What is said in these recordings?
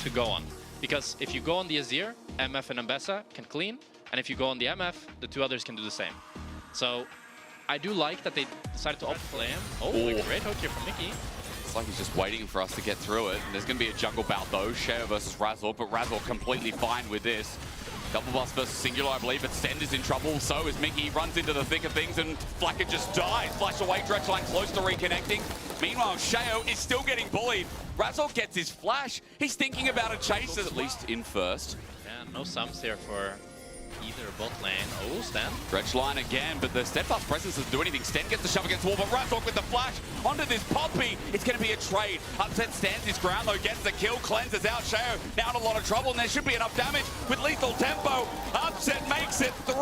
to go on. Because if you go on the Azir, MF and Ambessa can clean, and if you go on the MF, the two others can do the same. So I do like that they decided to play him. Oh, a great hook here from Mickey. It's like he's just waiting for us to get through it. There's going to be a jungle bout though, Sheo versus Razzle, but Razzle completely fine with this. Double bust versus Singular, I believe, but Stend is in trouble. So is Mickey. He runs into the thick of things, and Flacker just dies. Flash away, Dredgeline close to reconnecting. Meanwhile, Sheo is still getting bullied. Razzle gets his flash. He's thinking about a chase, at least in first. Yeah, no sums here for either bot lane. Oh, Stend. Dredgeline again, but the steadfast presence doesn't do anything. Stend gets the shove against the wall, but Razzle with the flash onto this Poppy. It's going to be a trade. Upset stands his ground though, gets the kill, cleanses out Sheo. Now in a lot of trouble, and there should be enough damage with lethal tempo. Upset makes it 3.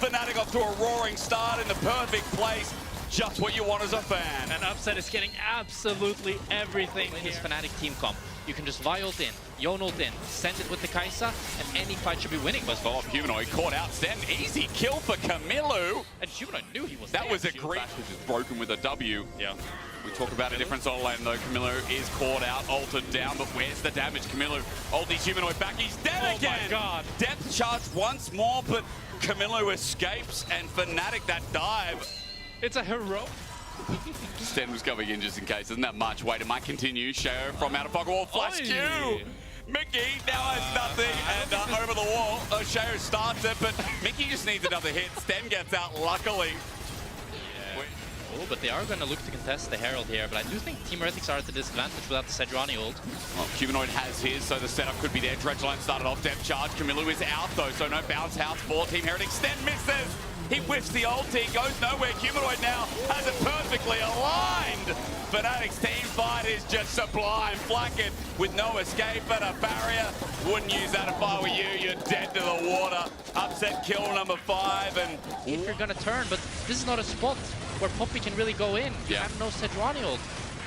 Fnatic off to a roaring start in the perfect place. Just what you want as a fan. And Upset is getting absolutely everything in this Fnatic team comp. You can just Vi ult in, Yon ult in, send it with the Kai'Sa, and any fight should be winning. Let's follow up Humanoid, caught out Stend. Easy kill for Camilo. And Humanoid knew he was That there. was a great, which is broken with a W. Yeah. We talk about a different solo lane though. Camilo is caught out, altered down, but where's the damage? Camilo ulties Humanoid back, he's dead again! Oh my god! Depth charge once more, but Camilo escapes, and Fnatic that dive. It's a hero. Stend was coming in just in case. Isn't that much? Wait, it might continue. Sheo from out of pocket wall. Flash Q. Mickey now has nothing, and over the wall. Sheo starts it, but Mickey just needs another hit. Stend gets out luckily. Yeah. Oh, but they are going to look to contest the Herald here, but I do think Team Heretics are at the disadvantage without the Sejuani ult. Well, Humanoid has his, so the setup could be there. Dredgeline started off, depth charge. Camilo is out though, so no bounce house for Team Heretics. Stend misses. He whiffs the ulti, goes nowhere. Humanoid now has it perfectly aligned. Fnatic's team fight is just sublime. Flacken with no escape and a barrier. Wouldn't use that if I were you. You're dead to the water. Upset kill number 5. And if you're gonna turn, but this is not a spot where Poppy can really go in. You have no Sejuani ult.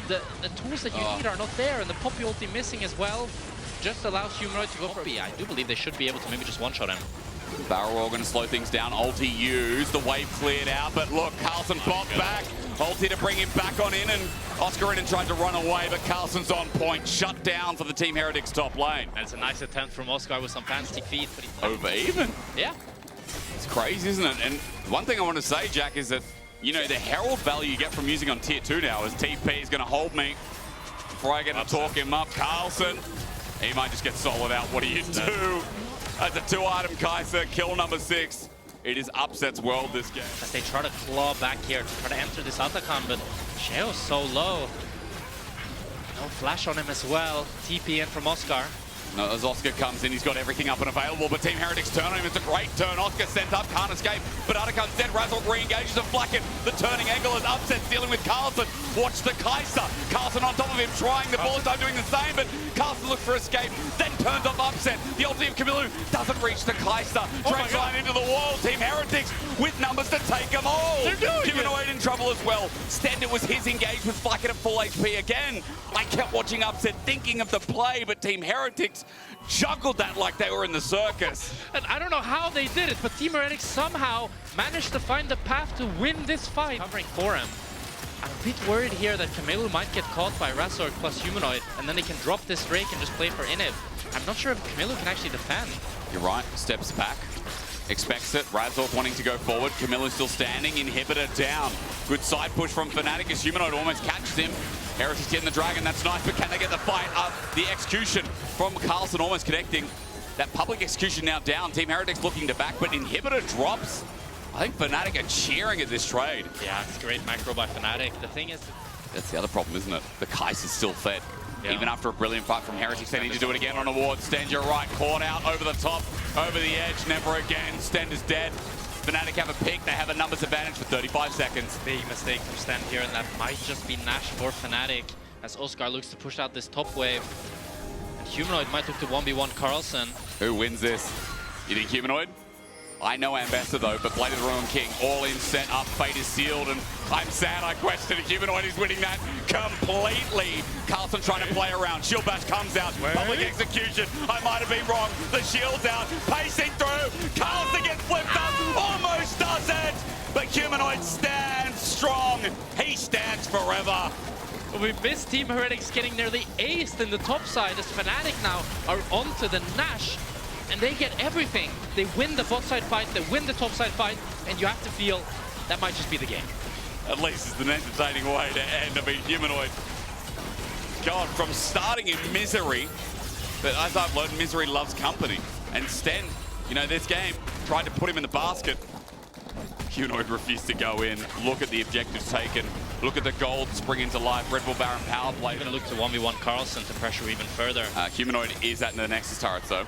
The tools that you need are not there, and the Poppy ulti missing as well just allows Humanoid to go for Poppy. I do believe they should be able to maybe just one-shot him. Barrel Roll going to slow things down. Ulti used. The wave cleared out, but look, Carlson popped back. Ulti to bring him back on in, and Oscar in and tried to run away, but Carlson's on point. Shut down for the Team Heretics top lane. And it's a nice attempt from Oscar with some fantastic feet. But over even. Yeah. It's crazy, isn't it? And one thing I want to say, Jack, is that, you know, the Herald value you get from using on tier 2 now is TP is going to hold me before I get to talk him up. Carlson, he might just get solid out. What do you do? That's a 2-item Kai'Sa, kill number 6. It is Upset's world this game. As they try to claw back here to try to enter this Atakan, but Sheo's so low. No flash on him as well. TP in from Oscar. No, as Oscar comes in, he's got everything up and available, but Team Heretics turn on him. It's a great turn. Oscar sent up, can't escape, but Atakan's dead. Razzle re-engages and Flacken. The turning angle is Upset dealing with Carlson. Watch the Kai'Sa. Carlson on top of him, trying the bullet time, doing the same, but Carlson looks for escape, then turns off Upset. The ulti of Camilo doesn't reach the Kai'Sa. Dredgeline into the wall. Team Heretics with numbers to take them all. Humanoid in trouble as well. Stend, it was his engage with Flacken at full HP again. I kept watching Upset, thinking of the play, but Team Heretics juggled that like they were in the circus. And I don't know how they did it, but Team Heretics somehow managed to find the path to win this fight. Covering for him. I'm a bit worried here that Camilo might get caught by Razork plus Humanoid, and then they can drop this Drake and just play for Inib. I'm not sure if Camilo can actually defend. You're right, steps back, expects it. Razork wanting to go forward, Camilo still standing, inhibitor down. Good side push from Fnatic as Humanoid almost catches him. Heretics getting the dragon, that's nice, but can they get the fight up? The execution from Carlson almost connecting. That public execution now down. Team Heretics looking to back, but inhibitor drops. I think Fnatic are cheering at this trade. Yeah, it's great macro by Fnatic. The thing is, that's the other problem, isn't it? The Kai'Sa's still fed. Yeah. Even after a brilliant fight from Heretics, they need to do it again on a ward. Stend, you're right, caught out over the top, over the edge, never again. Stend is dead. Fnatic have a pick, they have a numbers advantage for 35 seconds. Big mistake from Stend here, and that might just be Nash for Fnatic as Oscar looks to push out this top wave. And Humanoid might look to 1v1 Carlson. Who wins this? You think Humanoid? I know Ambassador though, but Blade of the Ruined King, all in, set up, fate is sealed, and I'm sad I questioned Humanoid is winning that completely. Carlson trying to play around, shield bash comes out, public execution, I might have been wrong, the shield's out, pacing through, Carlson gets flipped up, almost does it, but Humanoid stands strong, he stands forever. We missed Team Heretics getting nearly aced in the top side as Fnatic now are onto the Nash. And they get everything. They win the bot side fight, they win the top side fight, and you have to feel that might just be the game. At least it's an entertaining way to end. I mean, Humanoid, God, from starting in misery, but as I've learned, misery loves company. And Sten, you know, this game tried to put him in the basket. Humanoid refused to go in. Look at the objectives taken. Look at the gold spring into life. Red Bull Baron power play. Going to look to 1v1 Carlson to pressure even further. Humanoid is at the Nexus turret, though.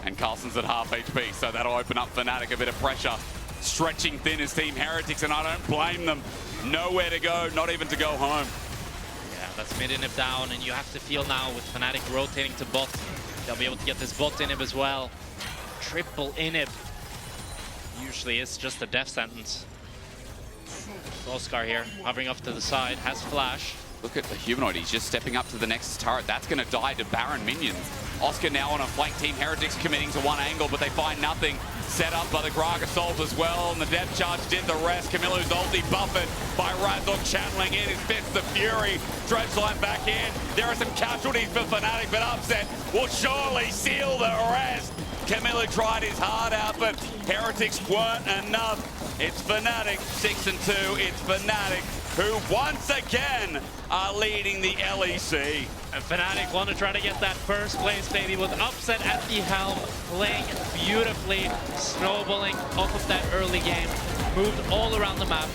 And Carlson's at half HP, so that'll open up Fnatic a bit of pressure. Stretching thin as Team Heretics, and I don't blame them. Nowhere to go, not even to go home. Yeah, that's mid inhib down, and you have to feel now with Fnatic rotating to bot. They'll be able to get this bot inhib as well. Triple inhib. Usually it's just a death sentence. Oscar here, hovering off to the side, has flash. Look at the Humanoid, he's just stepping up to the next turret. That's going to die to Baron minions. Oscar now on a flank. Team Heretics committing to one angle, but they find nothing. Set up by the Grog Assault as well, and the depth charge did the rest. Camilo's ulti buffered by Razork channeling in his Fists of Fury. Dredgeline back in. There are some casualties for Fnatic, but Upset will surely seal the rest. Camilo tried his heart out, but Heretics weren't enough. It's Fnatic 6-2. It's Fnatic who once again are leading the LEC. And Fnatic want to try to get that first place, baby, with Upset at the helm, playing beautifully, snowballing off of that early game, moved all around the map,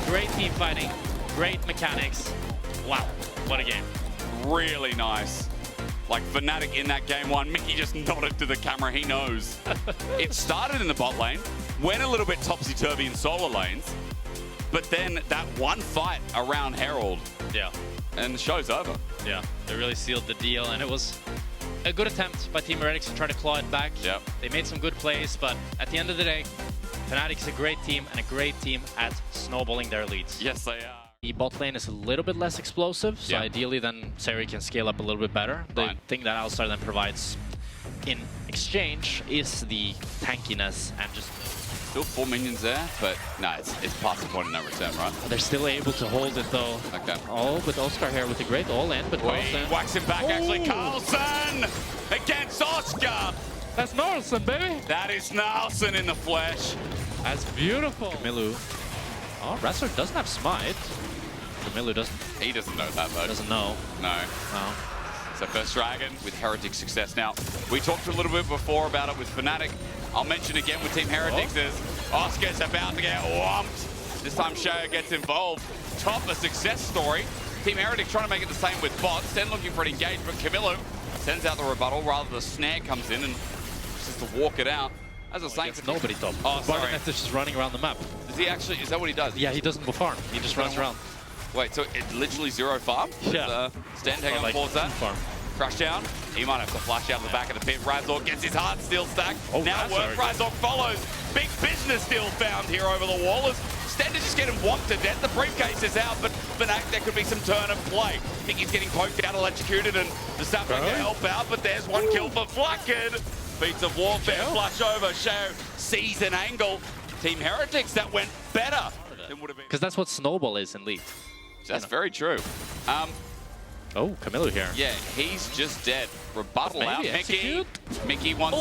great team fighting, great mechanics. Wow, what a game. Really nice. Like Fnatic in that game one, Mickey just nodded to the camera, he knows. It started in the bot lane, went a little bit topsy-turvy in solo lanes, but then that one fight around Herald. Yeah. And the show's over. Yeah, they really sealed the deal, and it was a good attempt by Team Heretics to try to claw it back. Yep. They made some good plays, but at the end of the day, Fnatic's a great team and a great team at snowballing their leads. Yes, they are. The bot lane is a little bit less explosive, so yeah. ideally then Seri can scale up a little bit better. The thing that Alistar then provides in exchange is the tankiness and just... Still 4 minions there, but no, it's past the point of no return, right? They're still able to hold it though. Okay. Oh, but Oscar here with a great all-in, but Carlson... Whacks him back, actually. Carlson against Oscar. That's Gnarlson, baby. That is Gnarlson in the flesh. That's beautiful. Kamilu. Oh, Razork doesn't have smite. Kamilu doesn't. He doesn't know that, though. Doesn't know. No. No. So first Dragon with Heretic success. Now, we talked a little bit before about it with Fnatic. I'll mention again with Team Heretics as Oscar's about to get whomped. This time Shao gets involved. Top a success story. Team Heretic trying to make it the same with bots. Then looking for an engagement. Camilo sends out the rebuttal. Rather the snare comes in and just to walk it out. As I was saying, nobody top. Oh, sorry. Barnet is just running around the map. Does he actually? Is that what he does? Yeah, he doesn't go farm. He just runs around. Wait, so it's literally zero farm? Yeah. Sten hang on towards that. Farm. Crush down. He might have to flash out the back of the pit. Razork gets his heart steel stack. Oh, now Razork follows. Big business still found here over the wall. As Sten is just getting whomped to death. The briefcase is out, but Fnatic, there could be some turn of play. I think he's getting poked out, electrocuted, and the sapling to help out, but there's one kill for Flacked. Feats of warfare, flush over. Shao sees an angle. Team Heretics, that went better than would have been. Because that's what Snowball is in League. That's very true. Oh, Camilo here. Yeah, he's just dead. Rebuttal out. Execute. Mickey wants...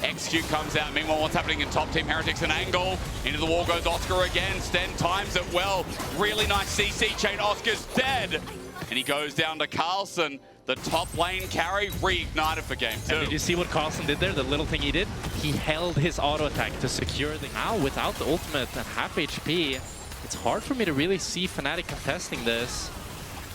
Execute comes out. Meanwhile, what's happening in top? Team Heretics, an angle. Into the wall goes Oscar again. Sten times it well. Really nice CC chain. Oscar's dead. And he goes down to Carlson. The top lane carry reignited for game 2. And did you see what Carlson did there? The little thing he did? He held his auto attack to secure the... Now, without the ultimate and half HP, it's hard for me to really see Fnatic contesting this.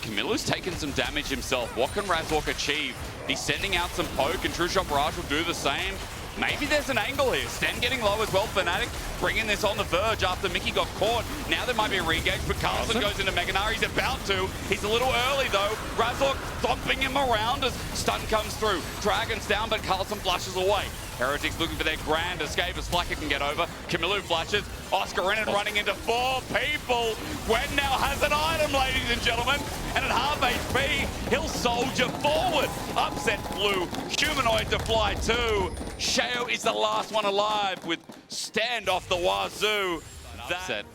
Camilo's taken some damage himself. What can Razork achieve? He's sending out some poke, and True Shot Barrage will do the same. Maybe there's an angle here. Sten getting low as well. Fnatic bringing this on the verge after Mickey got caught. Now there might be a re-engage, but Carlson goes into Mega Gnar. He's about to. He's a little early, though. Razork thumping him around as stun comes through. Dragon's down, but Carlson flushes away. Heretics looking for their grand escape as Flacker can get over. Camilo flashes. Oscar in and running into 4 people. Gwen now has an item, ladies and gentlemen. And at half HP, he'll soldier forward. Upset blue. Humanoid to fly 2. Shao is the last one alive with stand off the wazoo. Upset.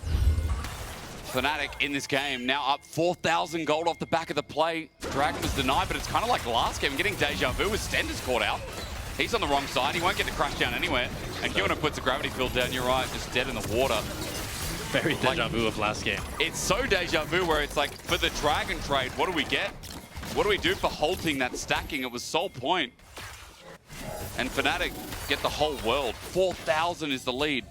Fnatic in this game now up 4,000 gold off the back of the play. Dragon was denied, but it's kind of like last game, getting deja vu with Stender's caught out. He's on the wrong side. He won't get to crash down anywhere. And Human puts a gravity field down. You're right, just dead in the water. Very deja vu of last game. It's so deja vu where it's like, for the Dragon trade, what do we get? What do we do for halting that stacking? It was sole point. And Fnatic get the whole world. 4,000 is the lead.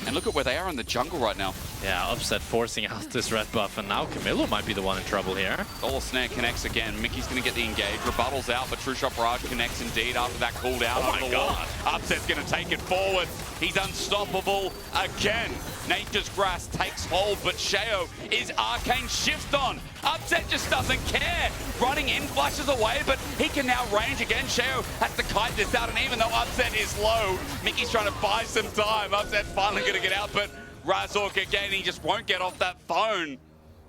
And look at where they are in the jungle right now. Yeah, Upset forcing out this red buff, and now Camilo might be the one in trouble here. Solar Snare connects again. Mickey's going to get the engage. Rebuttal's out, but True Shot Barrage connects indeed after that cooldown. Oh my God. Upset's going to take it forward. He's unstoppable again. Nature's Grass takes hold, but Sheo is Arcane Shift on. Upset just doesn't care. Running in, flashes away, but he can now range again. Sheo has to kite this out, and even though Upset is low, Mickey's trying to buy some time. Upset finally going to get out, but Razork again, he just won't get off that phone.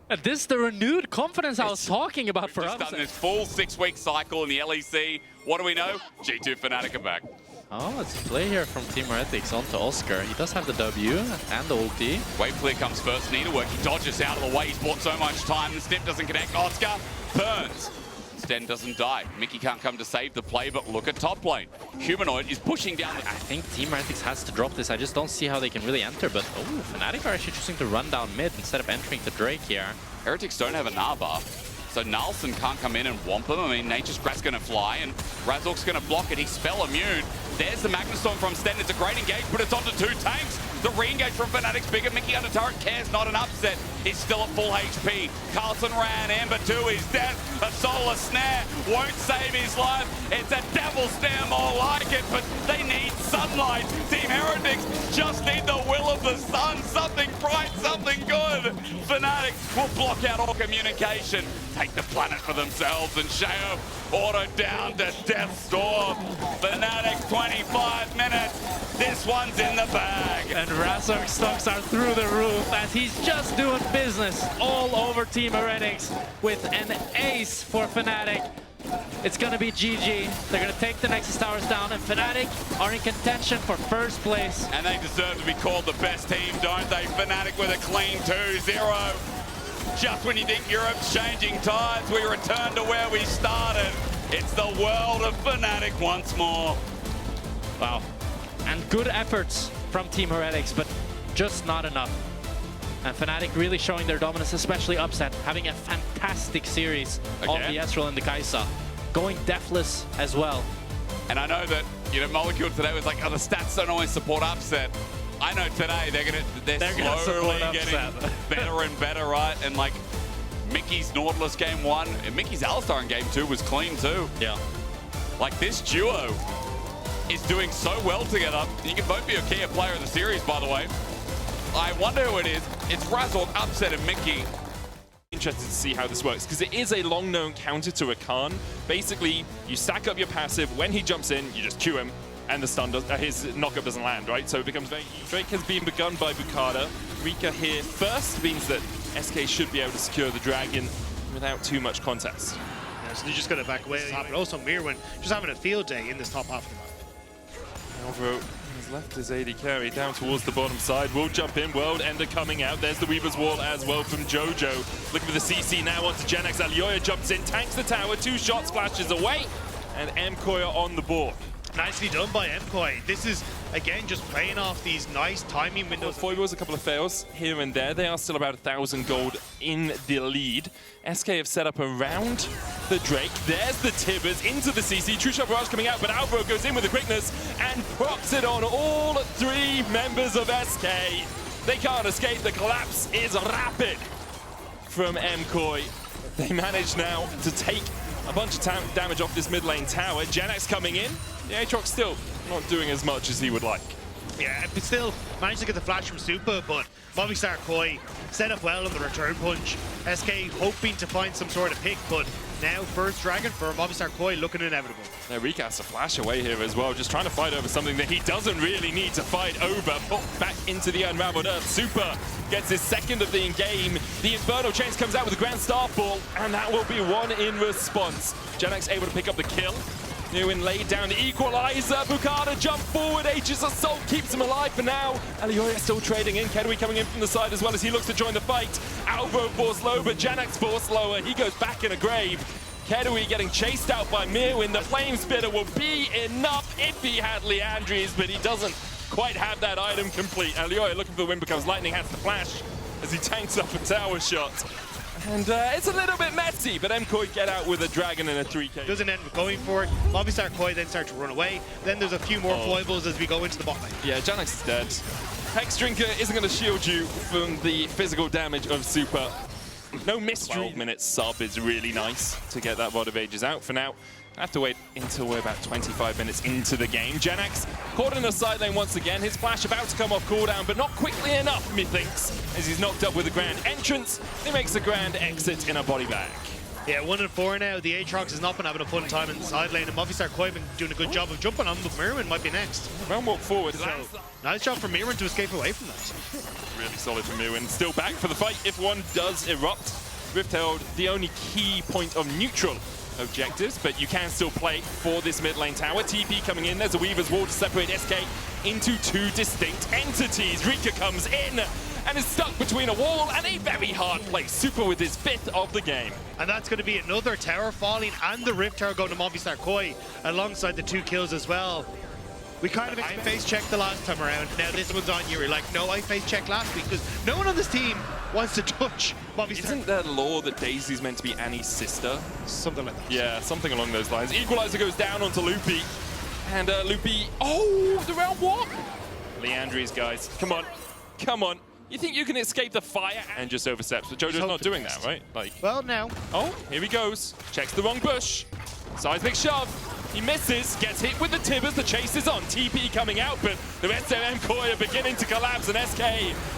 And this is the renewed confidence I was talking about for Upset. Just done this full 6-week cycle in the LEC. What do we know? G2 Fnatic are back. Oh, it's a play here from Team Heretics onto Oscar. He does have the W and the ulti. Wave clear comes first. Needlework, he dodges out of the way. He's bought so much time. The snip doesn't connect. Oscar burns. Sten doesn't die. Mickey can't come to save the play, but look at top lane. Humanoid is pushing down. I think Team Heretics has to drop this. I just don't see how they can really enter, but oh, Fnatic are actually choosing to run down mid instead of entering the Drake here. Heretics don't have a Gnar buff, so Nalson can't come in and womp him. I mean, Nature's Grass going to fly, and Razork's going to block it. He's spell immune. There's the Magnus Storm from Sten. It's a great engage, but it's onto 2 tanks. The re-engage from Fnatic's bigger. Mickey under turret cares not an upset. He's still at full HP. Carlson ran. Ember 2 is dead. A Solar Snare won't save his life. It's a Devil Snare, more like it, but they need sunlight. Team Heretics just need the will of the sun. Something bright, something good. Fnatic will block out all communication. Take the planet for themselves, and Sheo autoed down to Death Storm. Fnatic 25 minutes. This one's in the bag. And Razork's stocks are through the roof as he's just doing business all over Team Heretics with an ace for Fnatic. It's going to be GG. They're going to take the Nexus Towers down, and Fnatic are in contention for first place. And they deserve to be called the best team, don't they? Fnatic with a clean 2-0. Just when you think Europe's changing tides, we return to where we started. It's the world of Fnatic once more. Wow. And good efforts from Team Heretics, but just not enough. And Fnatic really showing their dominance, especially Upset, having a fantastic series on the Ezreal and the Kai'Sa. Going deathless as well. And I know that, you know, Molecule today was like, oh, the stats don't always support Upset. I know today they're slowly getting better and better, right? And like Mickey's Nautilus game 1 and Mickey's Alistar in game 2 was clean too. Yeah. Like this duo is doing so well together. You can both be a key player of the series, by the way. I wonder who it is. It's Razork, Upset, and Mickey. Interested to see how this works, because it is a long-known counter to a Khan. Basically, you stack up your passive. When he jumps in, you just Q him, and the stun does, his knockup doesn't land, right? So it becomes very easy. Drake has been begun by Bukada. Rika here first means that SK should be able to secure the Dragon without too much contest. Yeah, so they're just going to back away. But also Mirwin just having a field day in this top half of the map. Alvaro has left his AD carry down towards the bottom side. Will jump in. World Ender coming out. There's the Weaver's Wall as well from Jojo. Looking for the CC now onto Genex. Alioya jumps in, tanks the tower. 2 shots, flashes away. And MKOI on the board. Nicely done by MKOI. This is, again, just playing off these nice timing windows. Foibles, a couple of fails here and there. They are still about 1,000 gold in the lead. SK have set up around the Drake. There's the Tibbers into the CC. True Shot Barrage coming out, but Alvaro goes in with the quickness and procs it on all 3 members of SK. They can't escape. The collapse is rapid from MKOI. They manage now to take a bunch of damage off this mid lane tower. Genex coming in. The Aatrox still not doing as much as he would like. Yeah, but still managed to get the flash from Super, but Movistar Koi set up well on the return punch. SK hoping to find some sort of pick, but now first Dragon for Movistar Koi looking inevitable. Now Rika has to flash away here as well, just trying to fight over something that he doesn't really need to fight over. Put back into the unraveled earth. Super gets his second of the game. The Infernal Chains comes out with a Grand Staff Ball, and that will be one in response. Genex able to pick up the kill. Nguyen laid down the equalizer. Bukada jumped forward. Aegis Assault keeps him alive for now. Alioya still trading in. Kedui coming in from the side as well as he looks to join the fight. Alvaro forced low, but Janax forced lower. He goes back in a grave. Kedui getting chased out by Mirwin. The Flame Spitter will be enough if he had Leandries, but he doesn't quite have that item complete. Alioya looking for the win, becomes lightning, has to flash as he tanks up a tower shot. And it's a little bit messy, but MKOI get out with a dragon and a 3K. Doesn't end up going for it. Movistar Koi then start to run away. Then there's a few more foibles as we go into the bot lane. Yeah, Janax is dead. Hex Drinker isn't going to shield you from the physical damage of Super. No mystery. 12 minutes sub is really nice to get that Rod of Ages out. For now, I have to wait until we're about 25 minutes into the game. Janax caught in the side lane once again. His flash about to come off cooldown, but not quickly enough, methinks, as he's knocked up with a grand entrance. He makes a grand exit in a body bag. Yeah, 1 and 4 now. The Aatrox has not been having a fun time in the side lane, and Movistar Koi been doing a good job of jumping on, but Mirwin might be next. Round walk forward. So, nice job for Mirwin to escape away from that. Really solid from Mirwin. Still back for the fight if one does erupt. Rift Herald, the only key point of neutral objectives, but you can still play for this mid lane tower. TP coming in, there's a Weaver's Wall to separate SK into two distinct entities. Rika comes in and is stuck between a wall and a very hard place. Super with his 5th of the game. And that's going to be another tower falling and the Rift Tower going to Movistar Koi alongside the 2 kills as well. We kind of face checked the last time around. Now this one's on you. We're like, no, I face checked last week because no one on this team wants to touch Movistar. Isn't there law that Daisy's meant to be Annie's sister? Something like that. Yeah, something along those lines. Equalizer goes down onto Loopy. And Loopy, oh, the round walk. Leandries, guys, come on, come on. You think you can escape the fire and just oversteps, but Jojo's not doing that, right? Like, well, now. Oh, here he goes. Checks the wrong bush. Seismic shove. He misses, gets hit with the Tibbers, the chase is on. TP coming out, but the rest of MKOI are beginning to collapse, and SK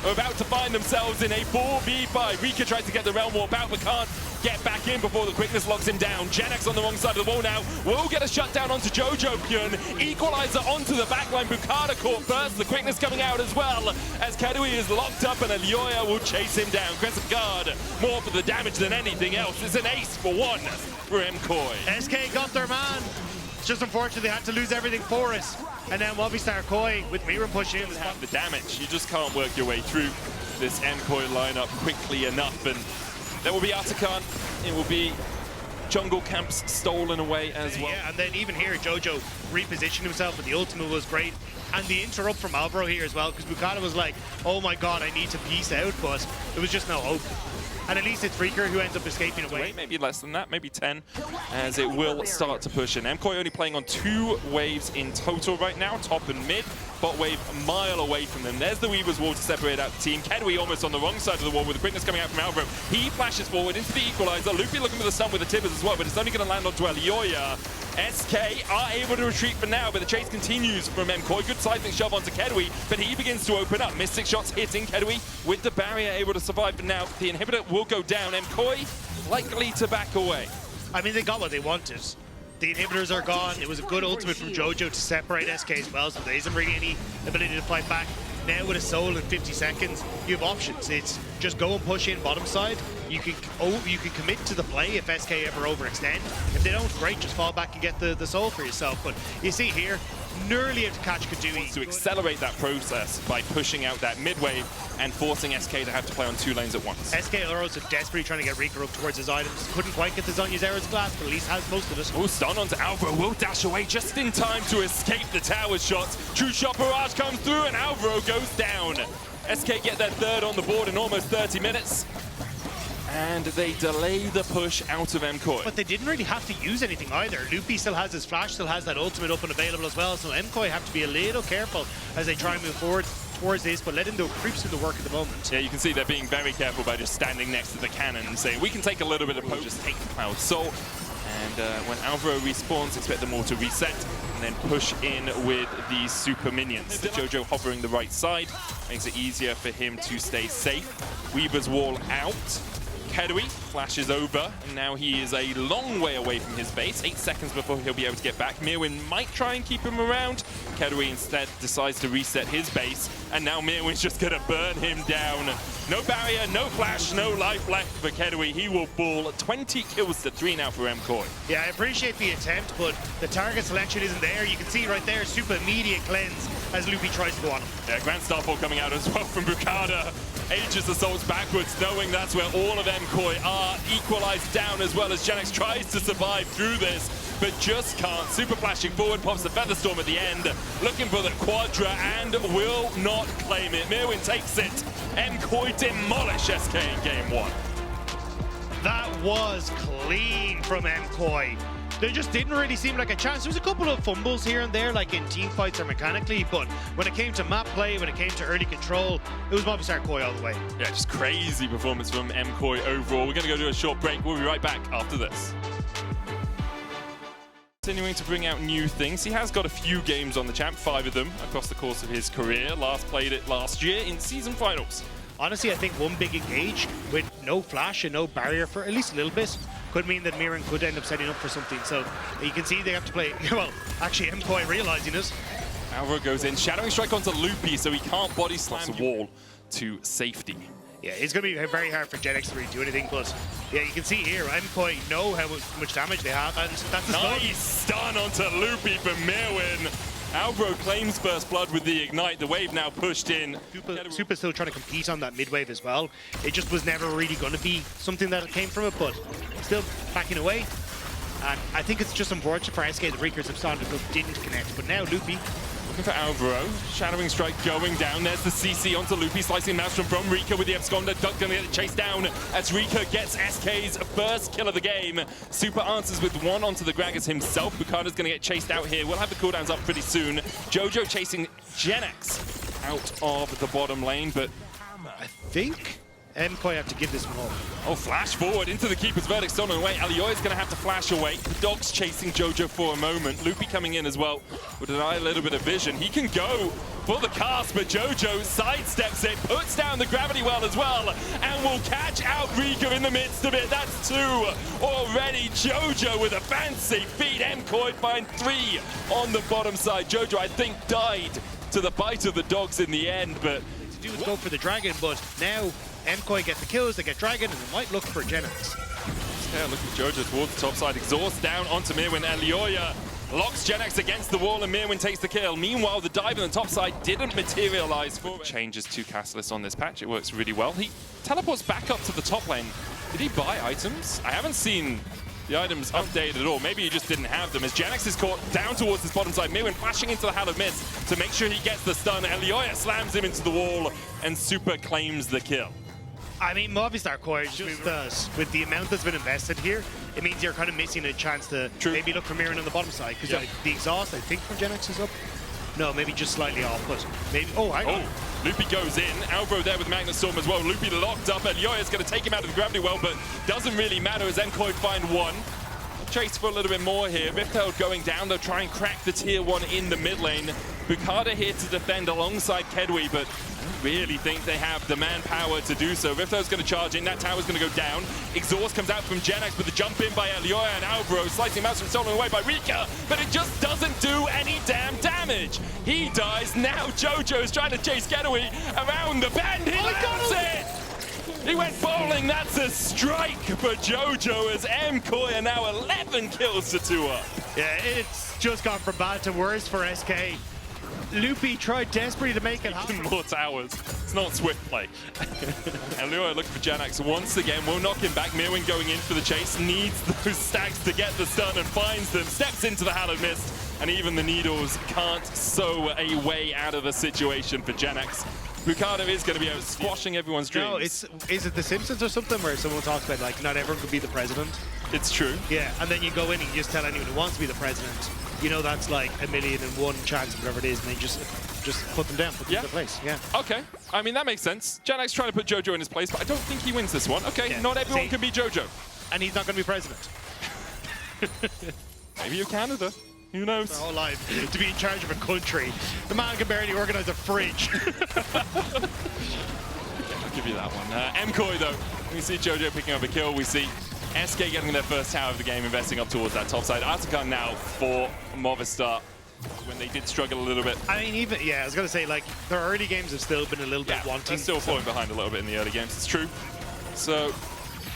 are about to find themselves in a 4v5. Rika tries to get the realm warp out, but can't get back in before the quickness locks him down. Janax on the wrong side of the wall now. Will get a shutdown onto Jojo Pyun. Equalizer onto the backline. Bukada caught first. The quickness coming out as well, as Kedui is locked up, and Alioya will chase him down. Crescent Guard, more for the damage than anything else. It's an ace for 1 for MKOI. SK got their man. It's just unfortunate they had to lose everything for us. And now Movistar Koi with Mirwin pushing in. The damage, you just can't work your way through this MKOI lineup quickly enough. And there will be Atakan, it will be jungle camps stolen away as well. Yeah, and then even here, Jojo repositioned himself, but the ultimate was great. And the interrupt from Alvaro here as well, because Bukada was like, oh my god, I need to peace out, but there was just no hope. And at least it's Freaker who ends up escaping away. Maybe less than that, maybe 10, as it will start to push in. MKOI only playing on 2 waves in total right now, top and mid. Bot wave a mile away from them. There's the Weaver's Wall to separate out the team. Kedui almost on the wrong side of the wall with the quickness coming out from Alvaro. He flashes forward into the equalizer. Loopy looking for the stun with the Tibbers as well, but it's only going to land onto Alioya. SK are able to retreat for now, but the chase continues from MKOI. Good seismic shove onto Kedui, but he begins to open up. Mystic shots hitting Kedui with the barrier, able to survive for now. The inhibitor will go down. MKOI likely to back away. I mean, they got what they wanted. The inhibitors are gone. It was a good ultimate from Jojo to separate SK as well, so there isn't really any ability to fight back. Now with a soul in 50 seconds, you have options. It's just go and push in bottom side. You can commit to the play if SK ever overextend. If they don't, great, just fall back and get the soul for yourself. But you see here, nearly able to catch Kedui. To accelerate that process by pushing out that mid wave and forcing SK to have to play on 2 lanes at once. SK are also desperately trying to get Rika up towards his items. Couldn't quite get the Zhonya's Arrow's Glass, but at least has most of it. Oh, stun onto Alvaro, will dash away just in time to escape the tower shots. True shot barrage comes through and Alvaro goes down. SK get their 3rd on the board in almost 30 minutes. And they delay the push out of MKOI. But they didn't really have to use anything either. Loopy still has his flash, still has that ultimate up and available as well. So MKOI have to be a little careful as they try and move forward towards this, but let him do creeps through the work at the moment. Yeah, you can see they're being very careful by just standing next to the cannon and saying, we can take a little bit of poke, just take the Cloud Soul. And when Alvaro respawns, expect them all to reset and then push in with these super minions. Jojo hovering the right side makes it easier for him to stay safe. Weaver's Wall out. Kedui flashes over, and now he is a long way away from his base. 8 seconds before he'll be able to get back. Mirwin might try and keep him around. Kedui instead decides to reset his base, and now Mirwin's just gonna burn him down. No barrier, no flash, no life left for Kedui. He will ball 20 kills to 3 now for MKOI. Yeah, I appreciate the attempt, but the target selection isn't there. You can see right there, super immediate cleanse as Loopy tries to go on him. Yeah, Grand Starfall coming out as well from Bukada. Aegis assaults backwards, knowing that's where all of MKOI are. Equalized down as well as Genex tries to survive through this, but just can't. Super flashing forward, pops the Featherstorm at the end, looking for the Quadra and will not claim it. Mirwin takes it. MKOI demolish SK in game 1. That was clean from MKOI. There just didn't really seem like a chance. There was a couple of fumbles here and there, like in team fights or mechanically, but when it came to map play, when it came to early control, it was Movistar KOI all the way. Yeah, just crazy performance from MKOI overall. We're going to go do a short break. We'll be right back after this. Continuing to bring out new things. He has got a few games on the champ, 5 of them across the course of his career. Last played it last year in season finals. Honestly, I think one big engage with no flash and no barrier for at least a little bit could mean that Mirren could end up setting up for something. So you can see they have to play, well, actually MKOI realizing this. Alvaro goes in, shadowing strike onto Loopy so he can't body slam the wall to safety. Yeah, it's going to be very hard for Genex to really do anything, but yeah, you can see here, MKOI know how much damage they have, and that's a nice stun onto Loopy for Mirwin. Alvaro claims first blood with the ignite. The wave now pushed in. Super still trying to compete on that mid wave as well. It just was never really going to be something that came from it, but still backing away. And I think it's just unfortunate for SK. The Reekers of Sonic didn't connect, but now Loopy. Looking for Alvaro. Shadowing strike going down. There's the CC onto Loopy, slicing Maelstrom from Rika with the Absconder. Duck gonna get chased down as Rika gets SK's first kill of the game. Super answers with 1 onto the Gragas himself. Bukada's gonna get chased out here. We'll have the cooldowns up pretty soon. Jojo chasing Genex out of the bottom lane, but I think MKOI have to give this one up. Oh, flash forward into the Keeper's Verdict, stolen away. Alioya's going to have to flash away. The Dog's chasing Jojo for a moment. Loopy coming in as well will deny a little bit of vision. He can go for the cast, but Jojo sidesteps it, puts down the gravity well as well, and will catch out Rika in the midst of it. That's 2 already. Jojo with a fancy feed. MKOI find 3 on the bottom side. Jojo, I think, died to the bite of the Dogs in the end, but to do is go for the Dragon, but now MKOI get the kills, they get Dragon, and they might look for Genex. Yeah, look at Jojo towards the top side. Exhaust down onto Mirwin. Alioya locks Genex against the wall, and Mirwin takes the kill. Meanwhile, the dive on the top side didn't materialize for it. Changes to Castless on this patch. It works really well. He teleports back up to the top lane. Did he buy items? I haven't seen the items updated at all. Maybe he just didn't have them. As Genex is caught down towards his bottom side, Mirwin flashing into the Hallowed Mist to make sure he gets the stun. Alioya slams him into the wall, and Super claims the kill. I mean, Movistar KOI just does. With the amount that's been invested here, it means you're kind of missing a chance to maybe look for Mirren on the bottom side. Because the exhaust, I think, from Genex is up. No, maybe just slightly off, but maybe. Oh, hang on. Loopy goes in. Alvaro there with Magnet Storm as well. Loopy locked up. Alioya's going to take him out of the gravity well, but doesn't really matter as MKOI find 1. Chase for a little bit more here. Riptail going down. They'll try and crack the tier 1 in the mid lane. Bukada here to defend alongside Kedui, but I don't really think they have the manpower to do so. Riptail's going to charge in. That tower's going to go down. Exhaust comes out from Genex with the jump in by Alioya and Alvaro. Slicing Maelstrom stolen away by Rika, but it just doesn't do any damn damage. He dies. Now Jojo's trying to chase Kedui around the bend. He lands it! He went bowling. That's a strike for Jojo as MKOI are now 11 kills to 2 up. Yeah, it's just gone from bad to worse for SK. Loopy tried desperately to make it happen. More towers. It's not swift play. And Lua looking for Genex once again. Will knock him back. Mirwin going in for the chase. Needs those stacks to get the stun and finds them. Steps into the Hallowed Mist. And even the Needles can't sew a way out of the situation for Genex. Bukada is going to be squashing everyone's dreams. No, is it The Simpsons or something where someone talks about, like, not everyone could be the president? It's true. Yeah, and then you go in and you just tell anyone who wants to be the president, you know that's like 1,000,001 chance, whatever it is, and then just put them down, put them in their place. Yeah. Okay. I mean, that makes sense. Genex trying to put Jojo in his place, but I don't think he wins this one. Okay, yeah. Not everyone can be Jojo. And he's not going to be president. Maybe of Canada. Who knows? Their whole life to be in charge of a country. The man can barely organize a fridge. I'll give you that one. MKOI though, We see Jojo picking up a kill. We see SK getting their first tower of the game, investing up towards that top side. Artican now for Movistar when they did struggle a little bit. I mean, even, yeah, I was going to say, like, their early games have still been a little bit wanting. They're still falling behind a little bit in the early games, it's true. So,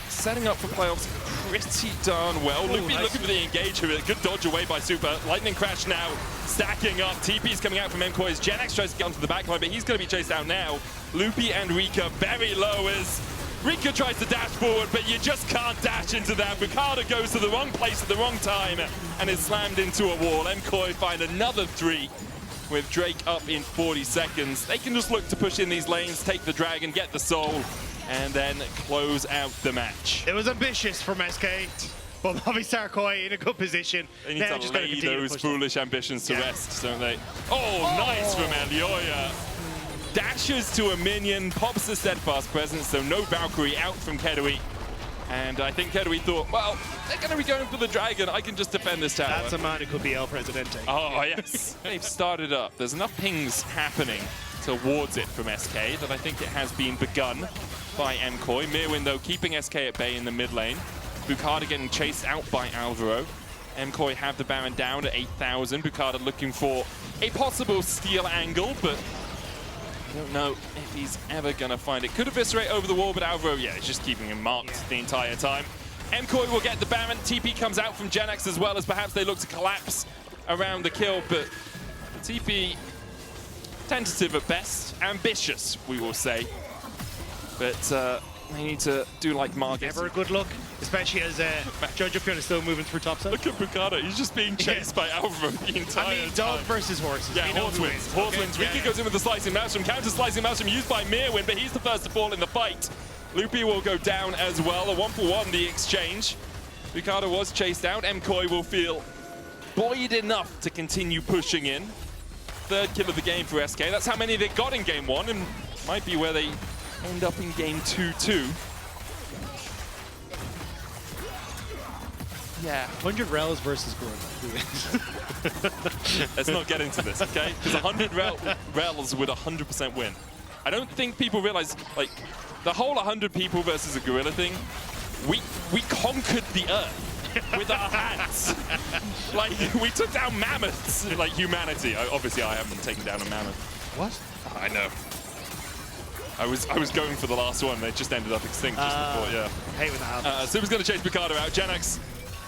setting up for playoffs pretty darn well. Loopy nice. looking for the engage of it. Good dodge away by Super. Lightning Crash now stacking up. TP's coming out from MKOI's. Genex tries to get onto the backline, but he's going to be chased out now. Loopy and Rika very low as Rika tries to dash forward, but you just can't dash into that. Ricardo goes to the wrong place at the wrong time and is slammed into a wall. MKOI find another 3 with Drake up in 40 seconds. They can just look to push in these lanes, take the dragon, get the soul, and then close out the match. It was ambitious from SK, but Movistar KOI in a good position. They need to lay those foolish ambitions to rest, don't they? Oh, nice from Elioya. Dashes to a minion, pops the steadfast presence, so no Valkyrie out from Kedui. And I think Kedui thought, well, they're going to be going for the dragon. I can just defend this tower. That's a man who could be El Presidente. Oh, yes. They've started up. There's enough pings happening towards it from SK that I think it has been begun by MKOI. Mirwin, though, keeping SK at bay in the mid lane. Bukada getting chased out by Alvaro. MKOI have the Baron down at 8,000. Bukada looking for a possible steal angle, but I don't know if he's ever going to find it. Could eviscerate over the wall, but Alvaro, yeah, he's just keeping him marked the entire time. MKOI will get the Baron. TP comes out from Genex as well, as perhaps they look to collapse around the kill, but TP tentative at best, ambitious, we will say. But they need to do like Margit. Never a good look, especially as Jojo Pion is still moving through top side. Look at Bukada, he's just being chased by Alvaro the entire I mean, dog versus horses. Yeah, horse wins. Horse wins. Riki goes in with the slicing Maelstrom, counter slicing Maelstrom used by Mirwin, but he's the first to fall in the fight. Loopy will go down as well. A 1-for-1 the exchange. Bukada was chased out. MKOI will feel buoyed enough to continue pushing in. Third kill of the game for SK. That's how many they got in game 1, and might be where they end up in game 2 too. Yeah. 100 Rels versus Gorilla. Let's not get into this, okay? Because 100 Rels would 100% win. I don't think people realize, like, the whole 100 people versus a gorilla thing, we conquered the earth with our hands. Like, we took down mammoths, like humanity. Obviously, I haven't taken down a mammoth. What? I know. I was going for the last one. They just ended up extinct just before, yeah. Hate when that happens. Super's going to chase Bukada out. Genex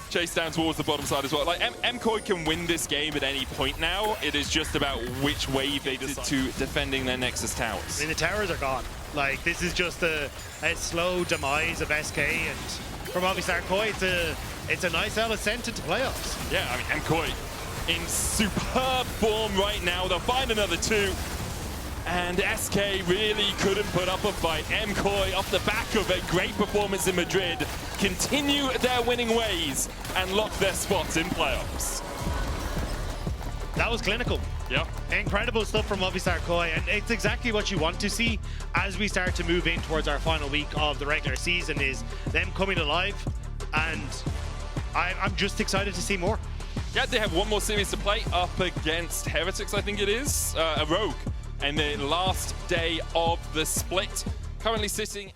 chase down towards the bottom side as well. Like, MKOI can win this game at any point now. It is just about which wave they decide to defending their Nexus towers. I mean, the towers are gone. Like, this is just a slow demise of SK, and from Movistar KOI, it's a nice ascent into playoffs. Yeah, I mean, MKOI in superb form right now. They'll find another 2. And SK really couldn't put up a fight. MKOI, off the back of a great performance in Madrid, continue their winning ways and lock their spots in playoffs. That was clinical. Yeah. Incredible stuff from Movistar KOI, and it's exactly what you want to see as we start to move in towards our final week of the regular season, is them coming alive, and I'm just excited to see more. Yeah, they have one more series to play up against Heretics, I think it is, a Rogue. And the last day of the split, currently sitting